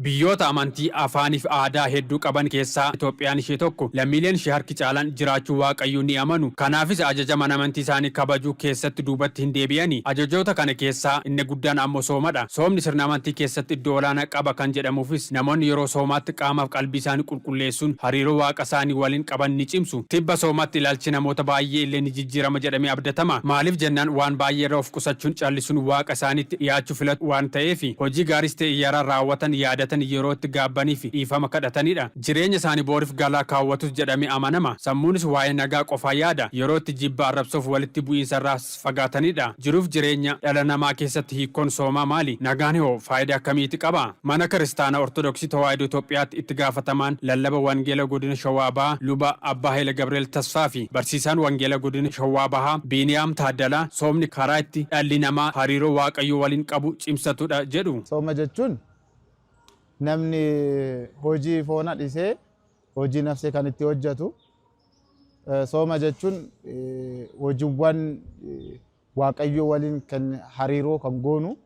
Biyyoota amantii afaaniif aadaa hedduu qaban keessaa Itoophiyaan ishee tokko lammiileen ishee harki caalaan jiraachuu Waaqayyoon ni amanu. Kanaafis ajaja mana amantii isaanii kabajuu keessatti duubatti hin deebi'ani. Ajajoota kana keessaa inni guddaan ammoo soomadha. Soomni sirna amantii keessatti iddoo olaanaa qaba kan jedhamuufis namoonni yeroo soomaatti qaamaaf qalbii isaanii qulqulleessuun hariiroo waaqa isaanii waliin qaban ni cimsu. Tibba soomatti ilaalchi namoota baay'ee illee ni jijjiirama jedhamee abdatama. Maaliif jennaan waan baay'ee irraa of qusachuun callisuun waaqa isaaniitti dhiyaachuu filatu waan ta'eef hojii gaaris ta'e iyyaraa raawwatan yaadatan yeroo itti gaabbanii fi dhiifama kadhatanidha. Jireenya isaanii booriif galaa kaawwatus jedhamee amanama. Sammuunis waa'ee nagaa qofaa yaada. Yeroo itti jibba arrabsuuf walitti bu'iinsa irraa fagaatanidha. Jiruuf jireenya dhala namaa keessatti hiikkoon soomaa maali? Nagaan hoo faayidaa akkamiiti qaba? Mana Kiristaanaa Ortodoksii Tawaahidoo Itoophiyaatti itti gaafatamaan lallaba Wangeela Godina Shawaa Bahaa Luba Abbaa Haile Gabriel Tasfaa fi barsiisaan Wangeela Godina Shawaa Bahaa Biiniyaam Taaddalaa soomni karaa itti dhalli namaa hariiroo Waaqayyoo waliin qabu cimsatudha jedhu. Sooma jechuun namni hojii foona dhisee hojii nafsee kan itti hojjetu. Sooma jechuun hojiiwwan Waaqayyoo waliin kan hariiroo kan goonu,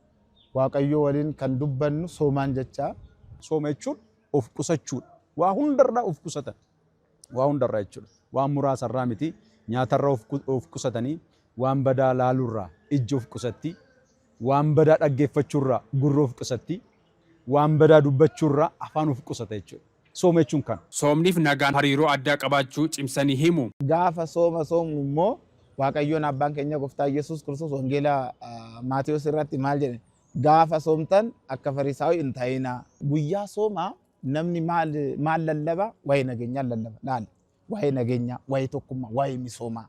Waaqayyoo waliin kan dubbannu soomaan jecha. Sooma jechuun of qusachuudha. Waa hundarraa of qusatan. Waa hundarraa jechuudha. Waan muraasarraa miti nyaatarraa of qusatanii, waan badaa laalurraa ijji of qusatti, waan badaa dhaggeeffachuurraa gurra of qusatti, waan badaa dubbachuurraa afaan of qusata jechuudha. Sooma jechuun kan. Soomniif nagaan hariiroo addaa qabaachuu cimsanii himu. Gaafa sooma soomu immoo Waaqayyoon abbaan keenya Gooftaa Yesuus Kiristoos Wangeela Maatiyos irratti maal jedhe? Gaafa soomtan akka Fariisaawii hin ta'inaa. Guyyaa soomaa namni maal lallaba? Waa'ee nageenyaa lallaba. Laal waa'ee nageenyaa, waa'ee tokkummaa, waa'ee misoomaa.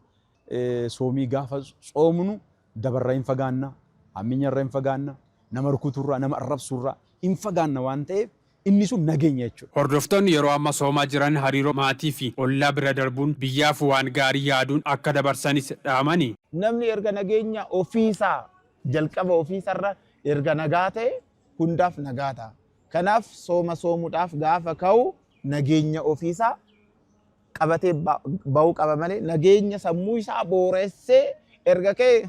Soomii gaafa soomnu dabarraa hin fagaanna, hamminyarraa hin fagaanna, nama rukuturraa, nama arrabsurraa hin fagaanna waan ta'eef inni sun nageenya jechuudha. Hordoftoonni yeroo amma soomaa jiran hariiroo maatii fi ollaa bira darbuun biyyaaf waan gaarii yaaduun akka dabarsanis dhaamani. Namni erga nageenya ofiisaa jalqaba ofiisarra erga nagaa ta'e hundaaf nagaa ta'a. Kanaaf sooma soomuudhaaf gaafa ka'u nageenya ofiisaa qabatee ba'uu qaba malee nageenya sammuu isaa booressee erga ka'e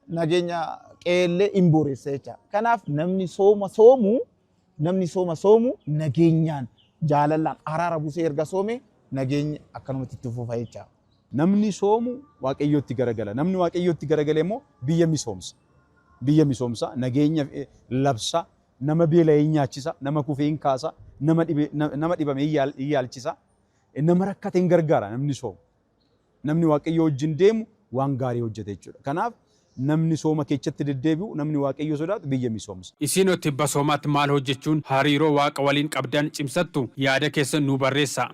nageenya qeellee hin booressee jecha. Kanaaf namni sooma soomu nageenyaan jaalalaan araara busee erga soome nageenya akkanumatti itti fufa jecha. Namni soomu Waaqayyootti garagala. Namni Waaqayyootti garagale immoo biyya misoomsa. Biyya misoomsa nageenya labsa, nama beela'ee nyaachisa, nama kufee hin kaasa, nama dhibame hin yaalchisa, nama rakkate hin gargaara namni soomu. Namni Waaqayyoo wajjin deemu waan gaarii hojjete jechuudha. Kanaaf namni sooma keessatti deddeebi'u, namni Waaqayyoo sodaatu biyya misoomsa. Isin tibba soomaatti maal hojjechuun hariiroo waaqa waliin qabdan cimsattu yaada keessa nu barreessa.